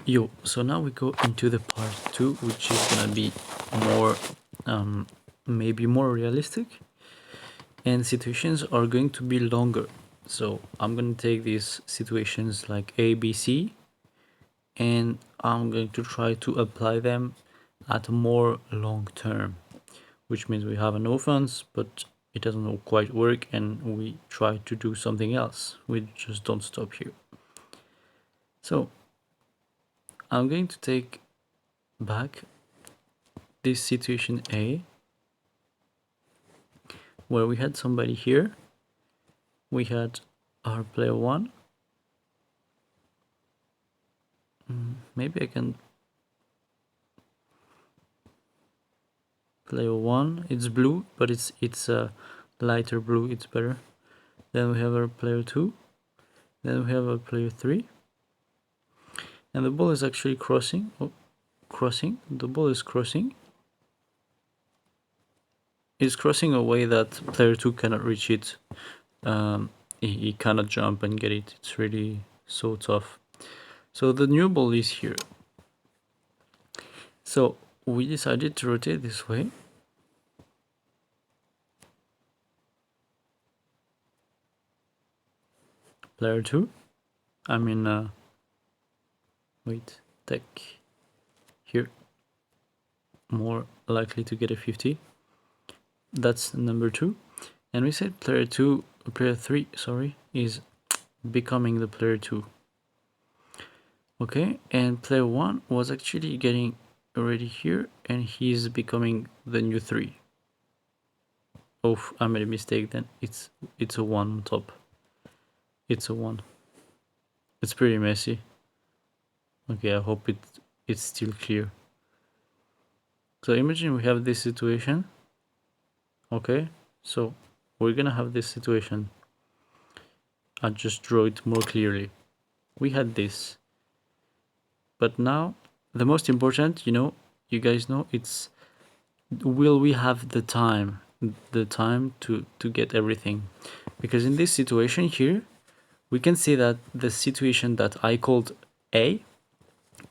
Yo, so now we go into the part 2, which is gonna be more, maybe more realistic, and situations are going to be longer. So I'm gonna take these situations like A, B, C, and I'm going to try to apply them at more long term, which means we have an offense, but it doesn't quite work, and we try to do something else. We just don't stop here. So I'm going to take back this situation A, where we had somebody here. We had our player 1. Maybe I can player 1. It's blue, but it's a lighter blue. It's better. Then we have our player 2. Then we have our player 3. And the ball is actually crossing. Oh, crossing. The ball is crossing. It's crossing a way that player 2 cannot reach it. He cannot jump and get it. It's really so tough. So the new ball is here. So we decided to rotate this way. Player 2. Wait, tech here. More likely to get a 50. That's number 2. And we said player 3, sorry, is becoming the player 2. Okay, and player 1 was actually getting already here, and he's becoming the new 3. Oh, I made a mistake then. It's a 1 on top. It's a 1. It's pretty messy. Okay, I hope it's still clear. So imagine we have this situation. Okay, so we're gonna have this situation. I'll just draw it more clearly. We had this. But now, the most important, you guys know, it's will we have the time to get everything? Because in this situation here, we can see that the situation that I called A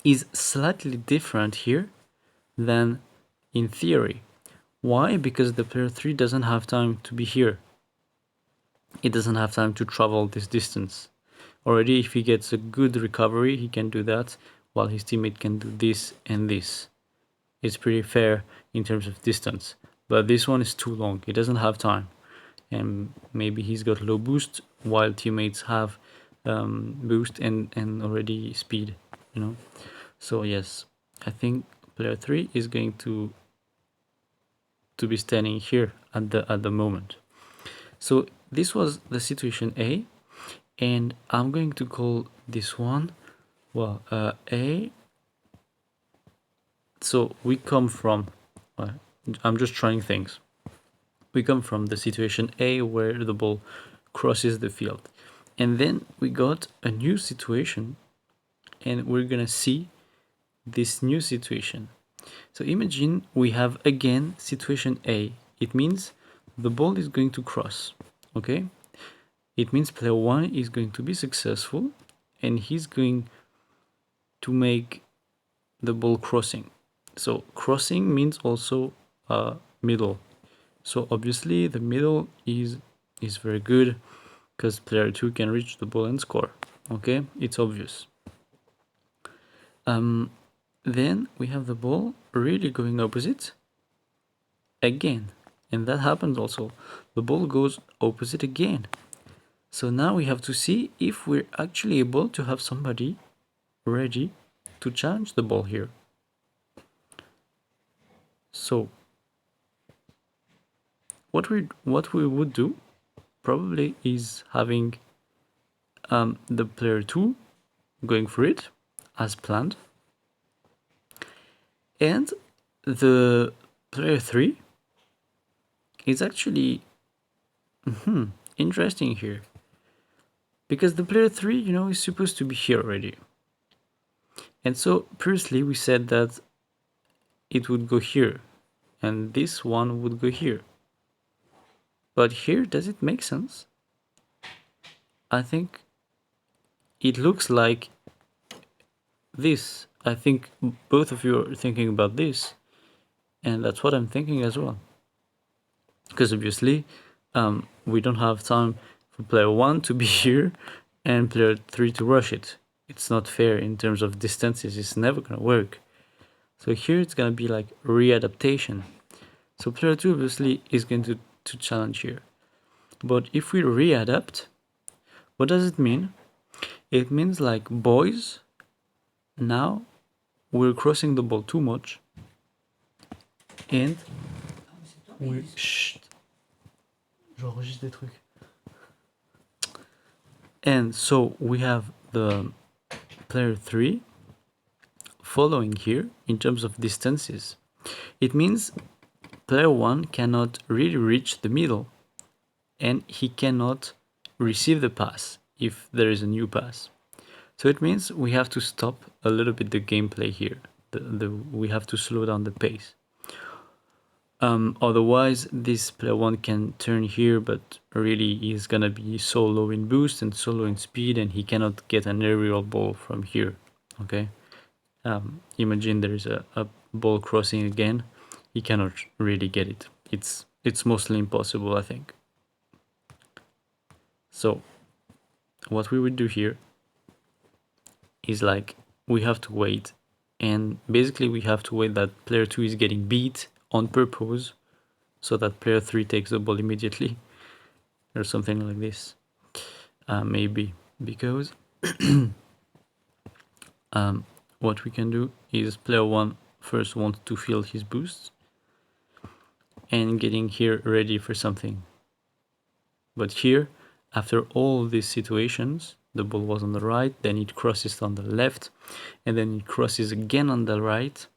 is slightly different here than in theory. Why? Because the player 3 doesn't have time to be here. It doesn't have time to travel this distance. Already, if he gets a good recovery, he can do that, while his teammate can do this and this. It's pretty fair in terms of distance. But this one is too long. He doesn't have time. And maybe he's got low boost, while teammates have boost and already speed, So yes, I think player 3 is going to be standing here at the moment. So this was the situation A, and I'm going to call this one, well, A. So we come from, I'm just trying things. We come from the situation A where the ball crosses the field. And then we got a new situation, and we're gonna see this new situation. So imagine we have again situation A. It means the ball is going to cross, okay? It means player 1 is going to be successful, and he's going to make the ball crossing. So crossing means also middle. So obviously the middle is very good, because player 2 can reach the ball and score. Okay, it's obvious. Then we have the ball really going opposite again, and that happens also. The ball goes opposite again. So now we have to see if we're actually able to have somebody ready to challenge the ball here. So what we would do probably is having the player 2 going for it as planned, and the player 3 is actually interesting here, because the player 3 is supposed to be here already. And so previously we said that it would go here, and this one would go here. But here, does it make sense? I think it looks like this. I think both of you are thinking about this, and that's what I'm thinking as well. Because obviously, we don't have time for player 1 to be here and player 3 to rush it. It's not fair in terms of distances. It's never gonna work. So here it's gonna be like readaptation. So player 2 obviously is going to challenge here. But if we readapt, what does it mean? It means like, boys, now we're crossing the ball too much, and we're j'enregistre des trucs. And so we have the player 3 following here in terms of distances. It means player 1 cannot really reach the middle, and he cannot receive the pass if there is a new pass. So it means we have to stop a little bit the gameplay here. We have to slow down the pace. Otherwise, this player 1 can turn here, but really he's gonna be so low in boost and so low in speed, and he cannot get an aerial ball from here. Okay, imagine there is a ball crossing again. He cannot really get it. It's mostly impossible, I think. So what we would do here is like, we have to wait, and basically we have to wait that player 2 is getting beat on purpose, so that player 3 takes the ball immediately, or something like this. Maybe because what we can do is player 1 first wants to fill his boosts and getting here ready for something. But here, after all these situations, the ball was on the right, then it crosses on the left, and then it crosses again on the right.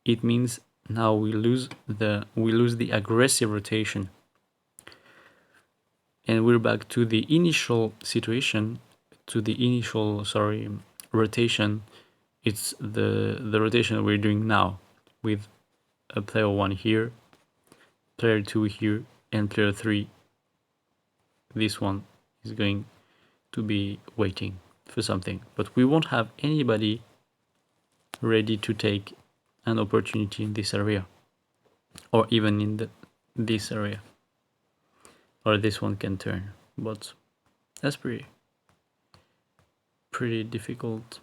It means now we lose the aggressive rotation, and we're back to the initial situation, rotation. It's the rotation we're doing now, with a player 1 here, player 2 here, and player 3. This one is going to be waiting for something, but we won't have anybody ready to take an opportunity in this area, or even in this area, or this one can turn, but that's pretty difficult.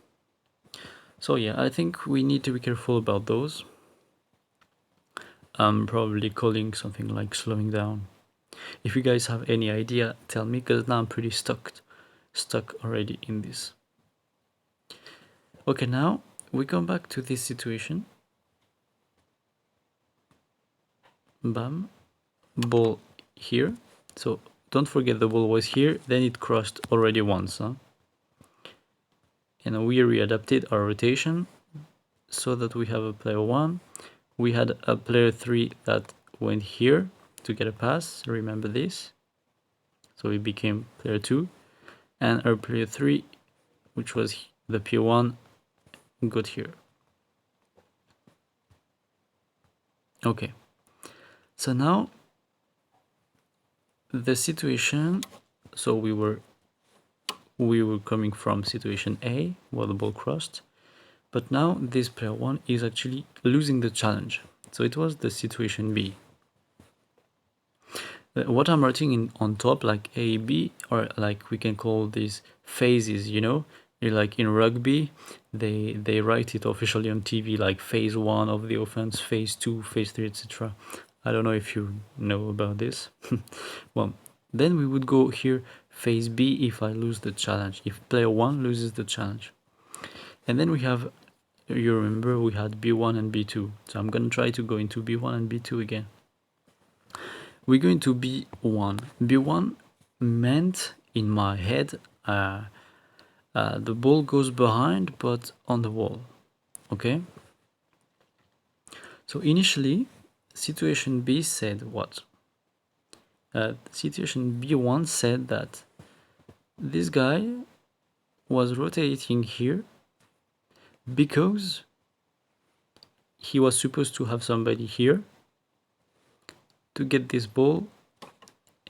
So yeah, I think we need to be careful about those. I'm probably calling something like slowing down. If you guys have any idea, tell me, because now I'm pretty stuck already in this. Okay, now we come back to this situation. Bam, ball here. So don't forget the ball was here, then it crossed already once, huh? And we readapted our rotation so that we have a player 1. We had a player 3 that went here to get a pass, remember this? So it became player 2, and our player 3, which was the P1, got here. Okay, so now the situation, so we were coming from situation A, where the ball crossed, but now this player 1 is actually losing the challenge. So it was the situation B. What I'm writing on top, like A, B, or like we can call these phases, you know? Like in rugby, they write it officially on TV, like phase 1 of the offense, phase 2, phase 3, etc. I don't know if you know about this. Well, then we would go here, phase B, if I lose the challenge, if player 1 loses the challenge. And then we have, you remember, we had B1 and B2. So I'm going to try to go into B1 and B2 again. We're going to B1. B1 meant, in my head, the ball goes behind, but on the wall. Okay? So initially, situation B said what? Situation B1 said that this guy was rotating here because he was supposed to have somebody here to get this ball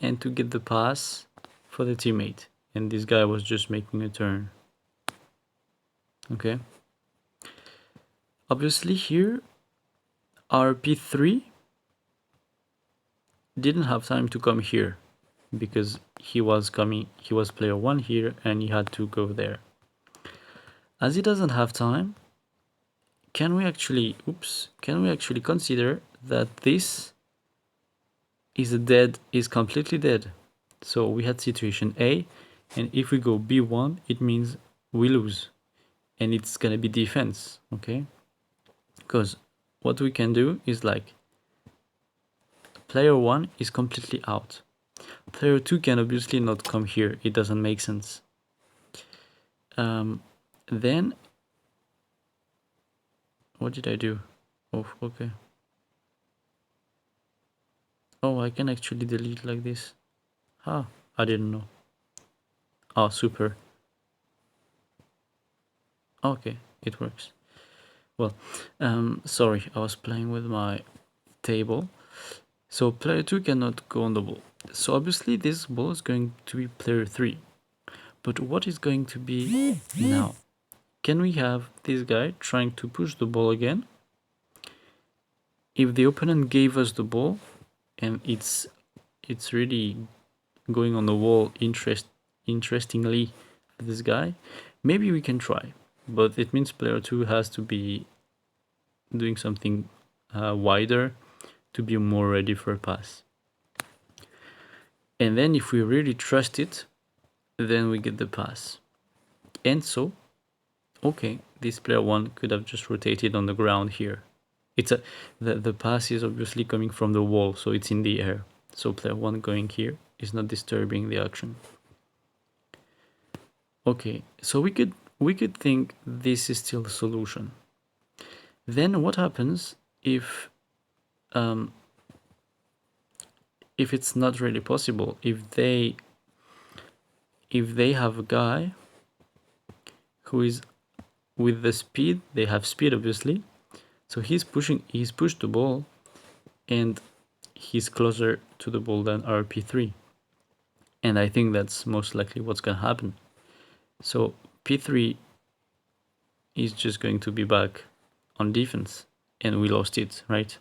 and to get the pass for the teammate, and this guy was just making a turn. Okay, Obviously here, RP3 didn't have time to come here because he was player 1 here and he had to go there. As he doesn't have time, can we actually consider that this is completely dead? So we had situation A, and if we go B1, it means we lose, and it's gonna be defense, okay? Because what we can do is like player 1 is completely out. Player 2 can obviously not come here, it doesn't make sense. Then what did I do? Oh, okay. Oh, I can actually delete like this. Ah, I didn't know. Oh, super. Okay, it works. Well, sorry, I was playing with my table. So player 2 cannot go on the ball. So obviously this ball is going to be player 3. But what is going to be now? Can we have this guy trying to push the ball again? If the opponent gave us the ball and it's really going on the wall interestingly for this guy, maybe we can try. But it means player 2 has to be doing something wider to be more ready for a pass. And then if we really trust it, then we get the pass. And so, okay, this player 1 could have just rotated on the ground here. The pass is obviously coming from the wall, so it's in the air. So player 1 going here is not disturbing the action. Okay, so we could think this is still the solution. Then what happens if it's not really possible? If they have a guy who is with the speed, they have speed obviously, so he's pushed the ball and he's closer to the ball than RP3, and I think that's most likely what's gonna happen. So P3 is just going to be back on defense, and we lost it, right?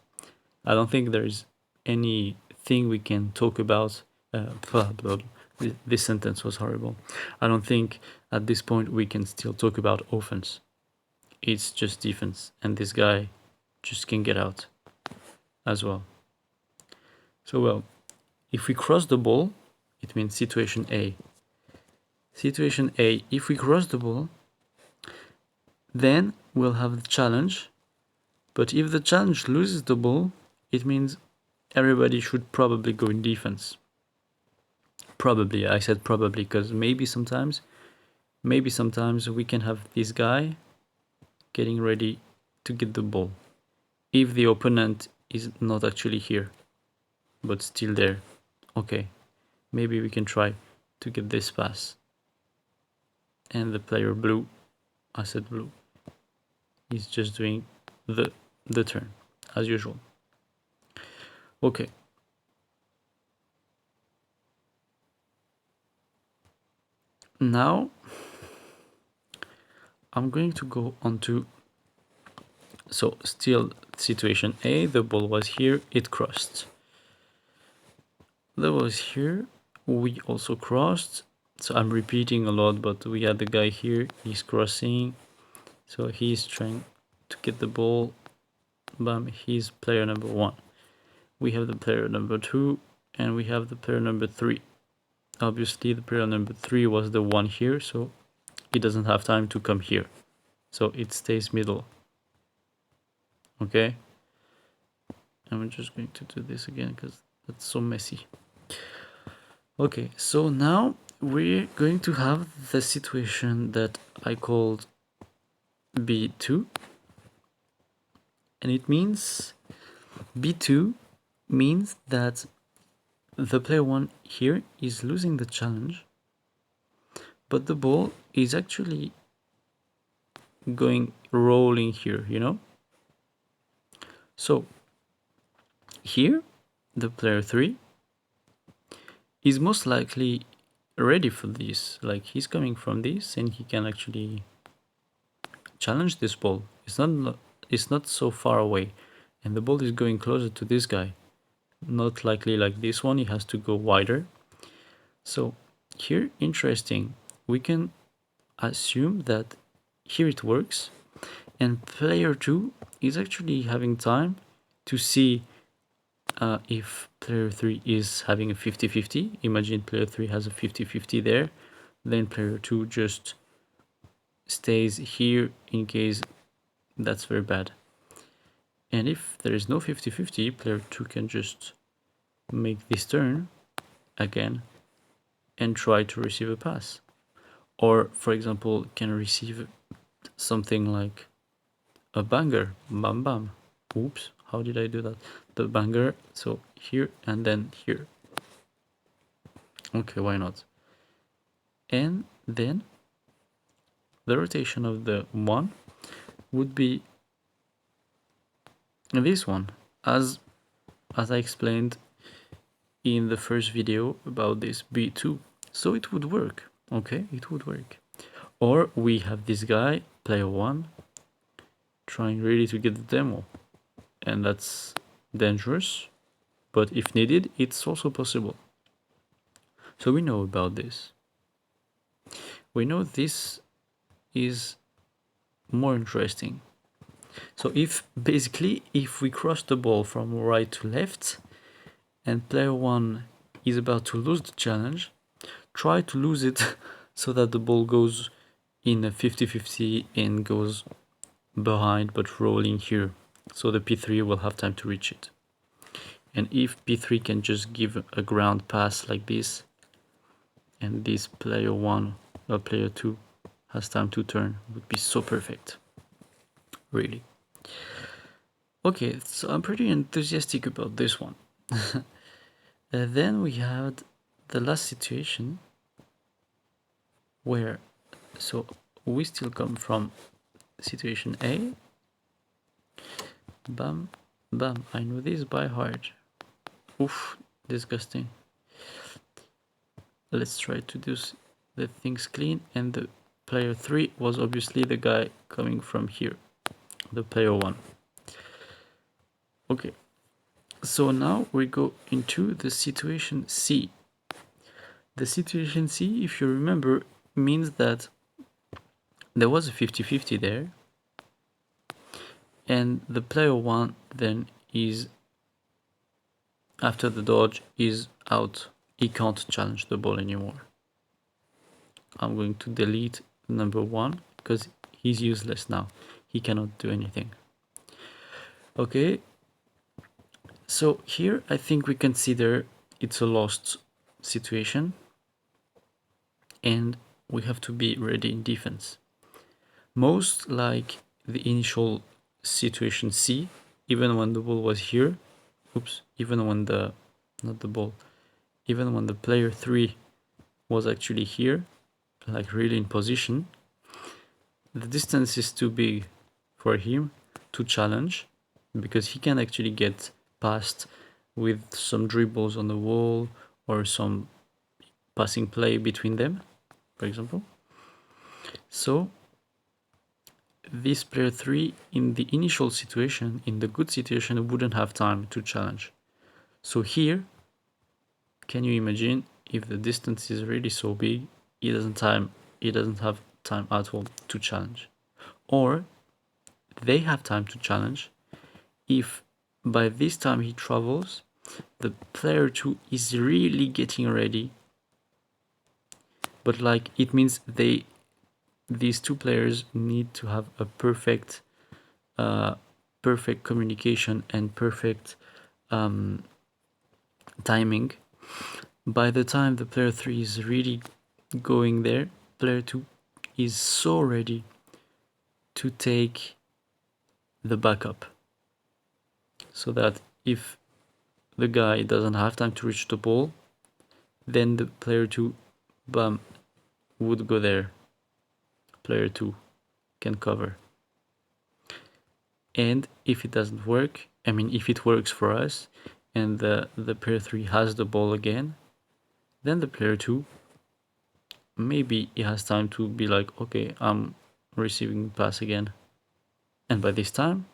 I don't think there's anything we can talk about. This sentence was horrible. I don't think at this point we can still talk about offense. It's just defense, and this guy just can get out as well. So, well, if we cross the ball, it means situation A. Situation A, if we cross the ball, then we'll have the challenge. But if the challenge loses the ball, it means everybody should probably go in defense. Probably, I said probably, because maybe sometimes we can have this guy getting ready to get the ball if the opponent is not actually here but still there. Okay, maybe we can try to get this pass, and the player blue, I said blue, is just doing the turn as usual. Okay, now I'm going to go on to, so still situation A, the ball was here, it crossed. The ball is here, we also crossed. So I'm repeating a lot, but we had the guy here, he's crossing, so he's trying to get the ball. Bam, he's player number 1. We have the player number 2, and we have the player number 3. Obviously the player number 3 was the one here, so it doesn't have time to come here, so it stays middle. Okay, I'm just going to do this again because that's so messy. Okay, so now we're going to have the situation that I called B2, and it means B2 means that the player 1 here is losing the challenge, but the ball is actually going rolling here, you know? So here the player 3 is most likely ready for this, like he's coming from this and he can actually challenge this ball. It's not it's not so far away, and the ball is going closer to this guy. Not likely like this one, he has to go wider. So here, interesting, we can assume that here it works, and player 2 is actually having time to see if player 3 is having a 50-50. Imagine player 3 has a 50-50 there, then player 2 just stays here in case that's very bad. And if there is no 50-50, player 2 can just make this turn again and try to receive a pass. Or, for example, can receive something like a banger, bam bam. Oops, how did I do that? The banger, so here and then here. Okay, why not? And then the rotation of the 1 would be this one, as I explained in the first video about this b2. So it would work, okay, it would work. Or we have this guy, player 1, trying really to get the demo, and that's dangerous, but if needed, it's also possible. So we know about this. We know this is more interesting. So if basically if we cross the ball from right to left and player 1 is about to lose the challenge, try to lose it so that the ball goes in a 50-50 and goes behind but rolling here, so the p3 will have time to reach it. And if p3 can just give a ground pass like this, and this player 1 or player 2 has time to turn, it would be so perfect, really. Okay, so I'm pretty enthusiastic about this one. Then we had the last situation where, so we still come from situation A. Bam, bam, I know this by heart. Oof, disgusting. Let's try to do the things clean, and the player 3 was obviously the guy coming from here, the player 1. Okay, so now we go into the situation C. The situation C, if you remember, means that there was a 50-50 there, and the player 1 then is, after the dodge, is out. He can't challenge the ball anymore. I'm going to delete number 1 because he's useless now. He cannot do anything. Okay, so here I think we consider it's a lost situation, and we have to be ready in defense. Most like the initial situation C, even when the ball was here, even when the, not the ball, even when the player 3 was actually here, like really in position, the distance is too big for him to challenge, because he can actually get past with some dribbles on the wall or some passing play between them, for example. So this player 3 in the initial situation, in the good situation, wouldn't have time to challenge. So here, can you imagine if the distance is really so big, he doesn't have time at all to challenge? Or they have time to challenge if by this time he travels, the player 2 is really getting ready, but like it means these two players need to have a perfect communication and perfect timing. By the time the player 3 is really going there, player 2 is so ready to take the backup, so that if the guy doesn't have time to reach the ball, then the player 2 bam would go there. Player 2 can cover. And if it doesn't work, I mean if it works for us and the player 3 has the ball again, then the player 2, maybe he has time to be like, okay, I'm receiving pass again. And by this time,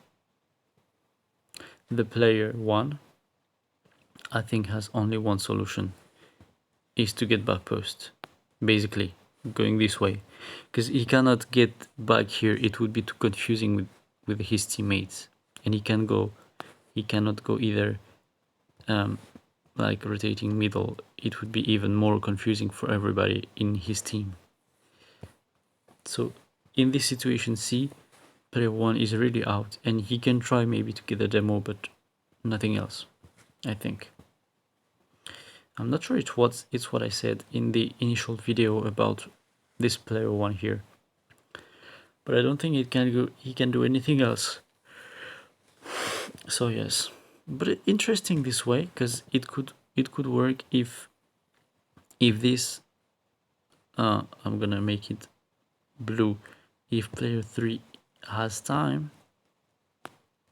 the player 1, I think, has only one solution, is to get back post, basically going this way, because he cannot get back here. It would be too confusing with his teammates, and he cannot go either, like rotating middle. It would be even more confusing for everybody in his team. So in this situation, C, player 1 is really out, and he can try maybe to get a demo, but nothing else, I think. I'm not sure it's what I said in the initial video about this player 1 here, but I don't think he can do anything else. So yes, but interesting this way, because it could work if this I'm gonna make it blue. If player 3 has time,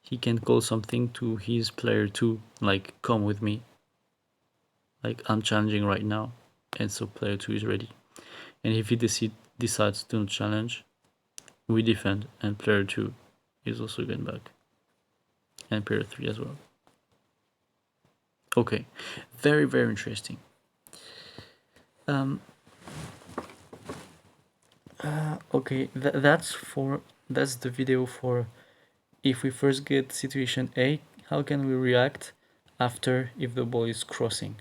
he can call something to his player 2, like come with me, like I'm challenging right now, and so player 2 is ready. And if he decides to not challenge, we defend, and player 2 is also going back, and player 3 as well. Okay, very, very interesting. Okay, that's the video for if we first get situation A, how can we react after if the ball is crossing.